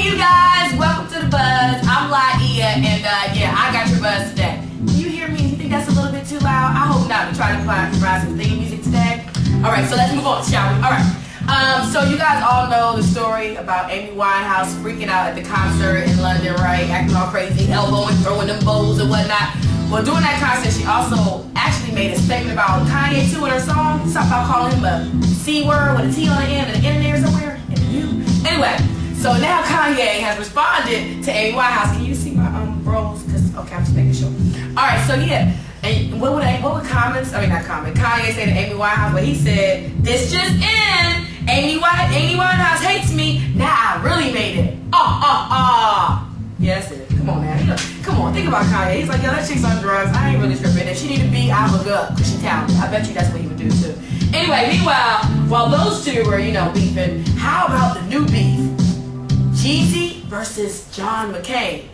you guys, welcome to the buzz. I'm Laiya, and yeah, I got your buzz today. Can you hear me? You think that's a little bit too loud? I hope not. We try to provide some theme music today. All right, so let's move on, shall we? All right. So you guys all know the story about Amy Winehouse freaking out at the concert in London, right? Acting all crazy, elbowing, throwing them bowls and whatnot. Well, during that concert, she also actually made a statement about Kanye too in her song. Something about calling him a C word with a T on the end and an N in there somewhere. And you. Anyway, so now Kanye has responded to Amy Winehouse. Can you see my bros? Cause okay, I'm just making sure. All right, so yeah. And what would comments? I mean, not comment. Kanye said to Amy Winehouse, but he said, "This just in. Amy Winehouse hates me. Now I really made it. Yeah, that's it. Come on, man. Come on, think about Kanye. He's like, yo, that chick's on drugs. I ain't really tripping. If she need to be, I'll look up because she's talented. I bet you that's what he would do too. Anyway, meanwhile, while those two were, beefing, how about the new beef? Jeezy versus John McCain.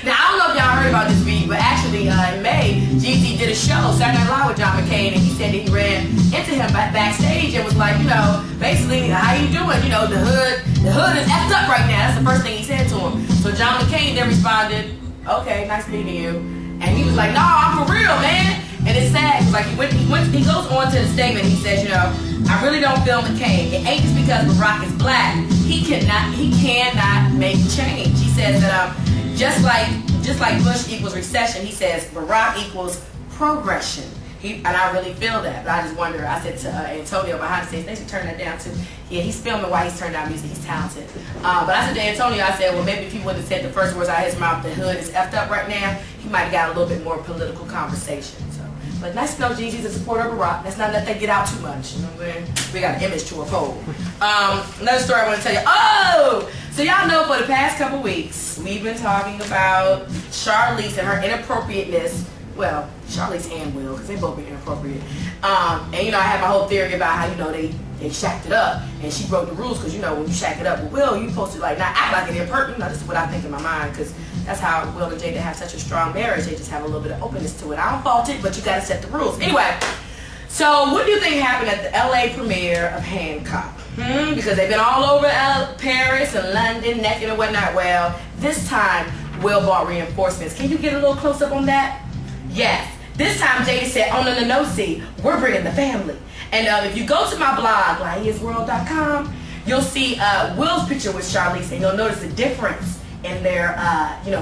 Now, I don't know if y'all heard about this beef, but actually in May, Jeezy did a show, Saturday Night Live with John McCain, and he said that he ran into him backstage and was like, basically, how you doing? The hood is effed up right now. That's the first thing he said to him. So John McCain then responded, okay, nice meeting you. And he was like, no, I'm for real, man. And it's sad, because like he goes on to the statement, he says, I really don't feel McCain. It ain't just because Barack is black. He cannot make change. He says that just like Bush equals recession, he says Barack equals progression. And I really feel that. But I just wonder, I said to Antonio behind the scenes, they should turn that down too. Yeah, he's filming while he's turning down music. He's talented. But I said to Antonio, I said, well, maybe if he would have said the first words out of his mouth, the hood is effed up right now, he might have got a little bit more political conversation. So, but nice to know Jeezy's a supporter of Barack. Let's not let that get out too much. You know what I'm saying? We got an image to uphold. Another story I want to tell you. Oh! So y'all know for the past couple weeks, we've been talking about Charlize and her inappropriateness. Well, Charlize and Will, because they both been inappropriate. And I had my whole theory about how, they shacked it up. And she broke the rules, because, when you shack it up with Will, you're supposed to, not act like it impertinent. This is what I think in my mind, because that's how Will and Jada have such a strong marriage. They just have a little bit of openness to it. I don't fault it, but you got to set the rules. Anyway, so what do you think happened at the LA premiere of Hancock? Because they've been all over Paris and London, naked and whatnot. Well, this time, Will bought reinforcements. Can you get a little close-up on that? Yes. This time, Jada said, oh, no, see, we're bringing the family. And if you go to my blog, Laiya'sWorld.com, you'll see Will's picture with Charlize, and you'll notice the difference in their,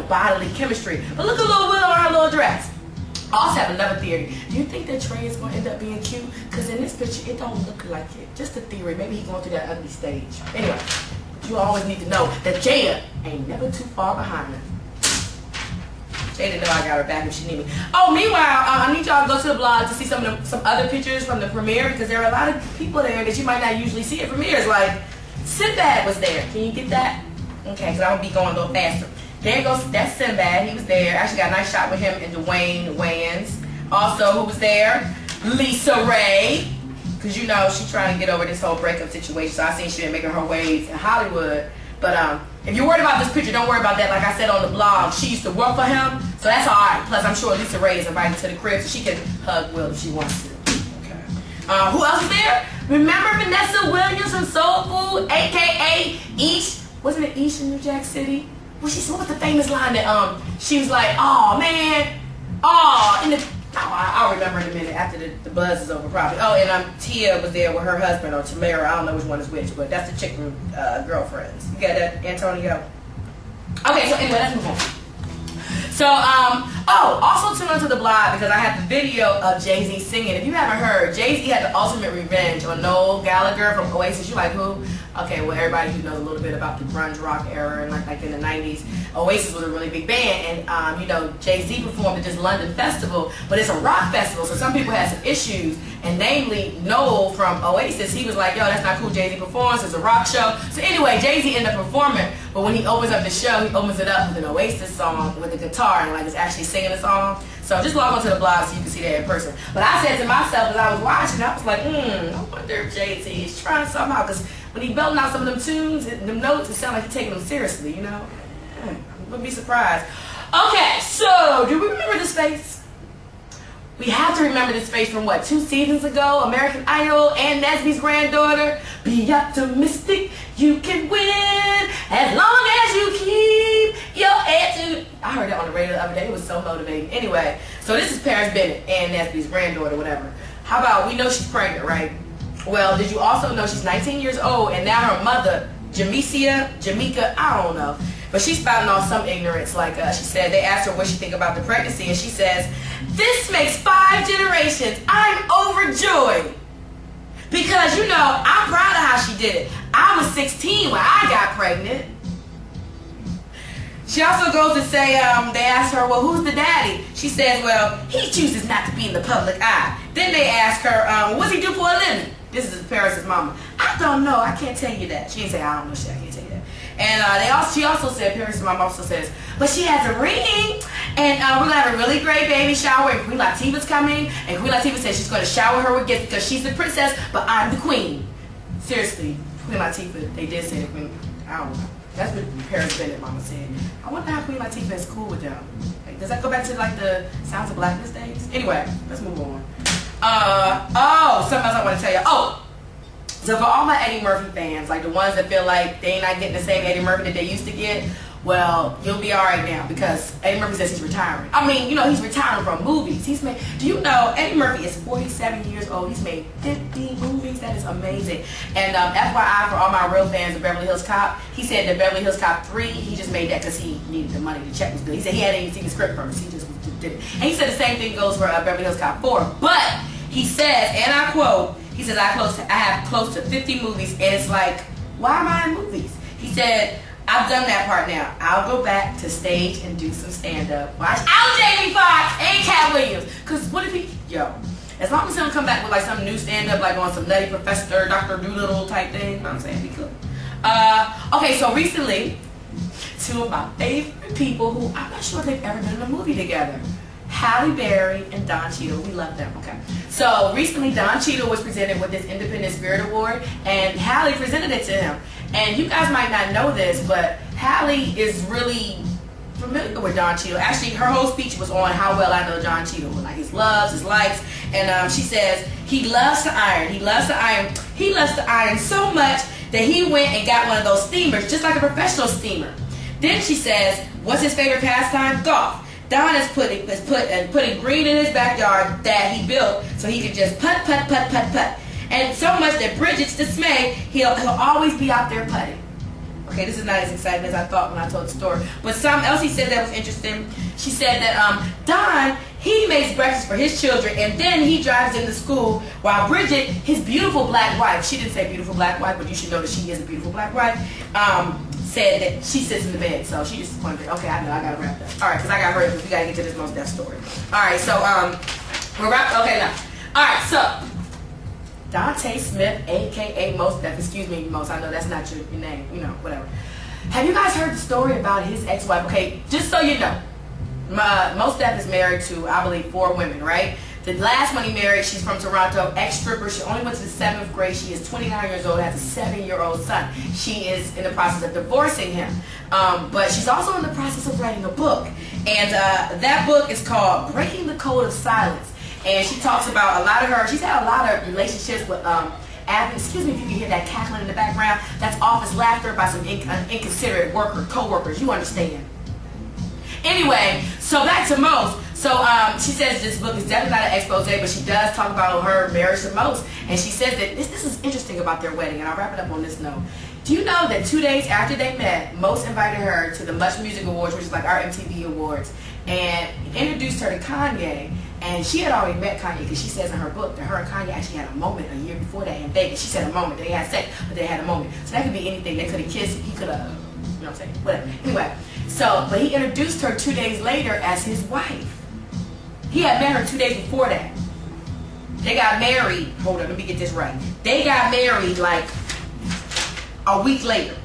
bodily chemistry. But look at little Will in her little dress. I also have another theory. Do you think that Trey is going to end up being cute? Because in this picture, it don't look like it. Just a theory. Maybe he's going through that ugly stage. Anyway, you always need to know that Jada ain't never too far behind her. Jada know I got her back if she need me. Oh, meanwhile, I need y'all to go to the blog to see some other pictures from the premiere, because there are a lot of people there that you might not usually see at premieres. Like, Sinbad was there. Can you get that? Okay, because I'm going to be going a little faster. There goes, that's Sinbad. He was there. Actually got a nice shot with him and Dwayne Wayans. Also, who was there? Lisa Ray. Because she's trying to get over this whole breakup situation. So I seen she been making her waves in Hollywood. But if you're worried about this picture, don't worry about that. Like I said on the blog, she used to work for him. So that's all right. Plus, I'm sure Lisa Ray is invited to the crib so she can hug Will if she wants to. Okay. Who else is there? Remember Vanessa Williams from Soul Food, a.k.a. Ish? Wasn't it Ish in New Jack City? What was the famous line that she was like, oh man, I'll remember in a minute after the buzz is over probably. Oh, and Tia was there with her husband, or Tamara, I don't know which one is which, but that's the chick from Girlfriends. You got that, Antonio? Okay, so anyway, let's move on. So, also tune into the blog because I have the video of Jay-Z singing. If you haven't heard, Jay-Z had the ultimate revenge on Noel Gallagher from Oasis. You like who? Okay, well, everybody who knows a little bit about the grunge rock era and like in the 90s, Oasis was a really big band. And, Jay-Z performed at this London festival, but it's a rock festival, so some people had some issues. And namely, Noel from Oasis, he was like, yo, that's not cool, Jay-Z performs, it's a rock show. So anyway, Jay-Z ended up performing, but when he opens up the show, he opens it up with an Oasis song with a guitar and is actually singing a song. So just log on to the blog so you can see that in person. But I said to myself as I was watching, I was like, I wonder if Jay-Z is trying somehow, because when he belting out some of them tunes, them notes, it sounds like he's taking them seriously, I wouldn't be surprised. Okay, so do we remember this face? We have to remember this face from what, 2 seasons ago? American Idol and Nesby's granddaughter. Be optimistic, you can win. Anyway, so this is Paris Bennett, Ann Nesby's granddaughter, whatever. How about, we know she's pregnant, right? Well, did you also know she's 19 years old, and now her mother, Jamaica, I don't know, but she's spouting off some ignorance. Like she said, they asked her what she think about the pregnancy, and she says, "This makes 5 generations. I'm overjoyed." Because, you know, I'm proud of how she did it. I was 16 when I got pregnant. She also goes to say, they asked her, well, who's the daddy? She says, well, he chooses not to be in the public eye. Then they ask her, what's he do for a living? This is Paris's mama. I don't know. I can't tell you that. She didn't say, I don't know shit. I can't tell you that. And she also said, Paris's mama also says, but she has a ring, and we're going to have a really great baby shower, and Queen Latifah's coming, and Queen Latifah says she's going to shower her with gifts because she's the princess, but I'm the queen. Seriously, Queen Latifah, they did say the queen. I don't know. That's what Paris Bennett mama said. I wonder how Queen Latifah is cool with them. Like, does that go back to like the Sounds of Blackness days? Anyway, let's move on. Something else I want to tell you. Oh, so for all my Eddie Murphy fans, like the ones that feel like they ain't not getting the same Eddie Murphy that they used to get, well, you'll be all right now because Eddie Murphy says he's retiring. I mean, you know, he's retiring from movies. He's made. Do you know Eddie Murphy is 47 years old? He's made 50 movies. That is amazing. And FYI, for all my real fans of Beverly Hills Cop, he said that Beverly Hills Cop 3, he just made that because he needed the money. The check was good. He said he hadn't even seen the script first. He just did it. And he said the same thing goes for Beverly Hills Cop 4. But he says, and I quote, he says, I have close to 50 movies, and it's like, why am I in movies? He said, I've done that part now. I'll go back to stage and do some stand-up. Watch out, Jamie Foxx and Cat Williams. Because what if he, as long as he don't come back with like some new stand-up, like on some Nutty Professor, Dr. Doolittle type thing, you know what I'm saying? Be cool. Okay, so recently, two of my favorite people who I'm not sure if they've ever been in a movie together. Halle Berry and Don Cheadle. We love them, okay? So recently Don Cheadle was presented with this Independent Spirit Award, and Halle presented it to him. And you guys might not know this, but Halle is really familiar with Don Cheadle. Actually, her whole speech was on how well I know Don Cheadle, like his loves, his likes, and she says he loves to iron. He loves to iron. He loves to iron so much that he went and got one of those steamers, just like a professional steamer. Then she says, what's his favorite pastime? Golf. Don is putting green in his backyard that he built so he could just putt, putt, putt, putt, putt. And so much that Bridget's dismay, he'll always be out there putting. Okay, this is not as exciting as I thought when I told the story. But something else he said that was interesting. She said that Don, he makes breakfast for his children and then he drives them to school while Bridget, his beautiful black wife, she didn't say beautiful black wife, but you should know that she is a beautiful black wife, said that she sits in the bed. So she just wondered, okay, I know, I gotta wrap up. All right, because I got hurt because we gotta get to this Mos Def story. All right, so we're wrapped. Okay, now. All right, so Dante Smith, aka Mos Def. Excuse me, Mos. I know that's not your name. You know, whatever. Have you guys heard the story about his ex-wife? Okay, just so you know, Mos Def is married to, I believe, 4 women, right? The last one he married, she's from Toronto, ex-stripper. She only went to the 7th grade. She is 29 years old, has a 7-year-old son. She is in the process of divorcing him. But she's also in the process of writing a book. And that book is called Breaking the Code of Silence. And she talks about a lot of her, she's had a lot of relationships with excuse me if you can hear that cackling in the background. That's office laughter by some inconsiderate co-workers. You understand. Anyway, so back to Mos. So she says this book is definitely not an expose, but she does talk about her marriage to Mos. And she says that this is interesting about their wedding, and I'll wrap it up on this note. Do you know that 2 days after they met, Mos invited her to the Much Music Awards, which is like our MTV Awards, and introduced her to Kanye. And she had already met Kanye because she says in her book that her and Kanye actually had a moment a year before that in Vegas. She said a moment. They had sex, but they had a moment. So that could be anything. They could have kissed. He could have, you know what I'm saying? Whatever. Anyway, so, but he introduced her 2 days later as his wife. He had met her 2 days before that. They got married. Hold on, let me get this right. They got married like a week later.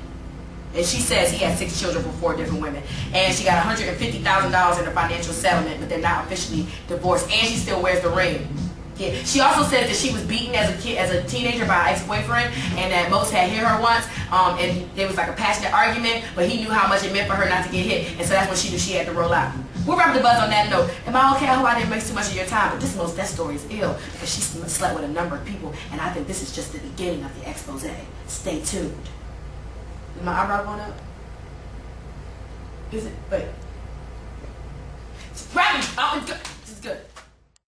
And she says he had 6 children from 4 different women. And she got $150,000 in a financial settlement, but they're not officially divorced. And she still wears the ring. Yeah. She also says that she was beaten as a teenager by an ex-boyfriend, and that Mos had hit her once, and there was like a passionate argument, but he knew how much it meant for her not to get hit, and so that's when she knew she had to roll out. We'll wrap the buzz on that note. Am I okay? I hope I didn't waste too much of your time, but this Mos Def story is ill because she slept with a number of people, and I think this is just the beginning of the expose. Stay tuned. Is my eyebrow going up? Is it? Wait. Wrap it. Oh,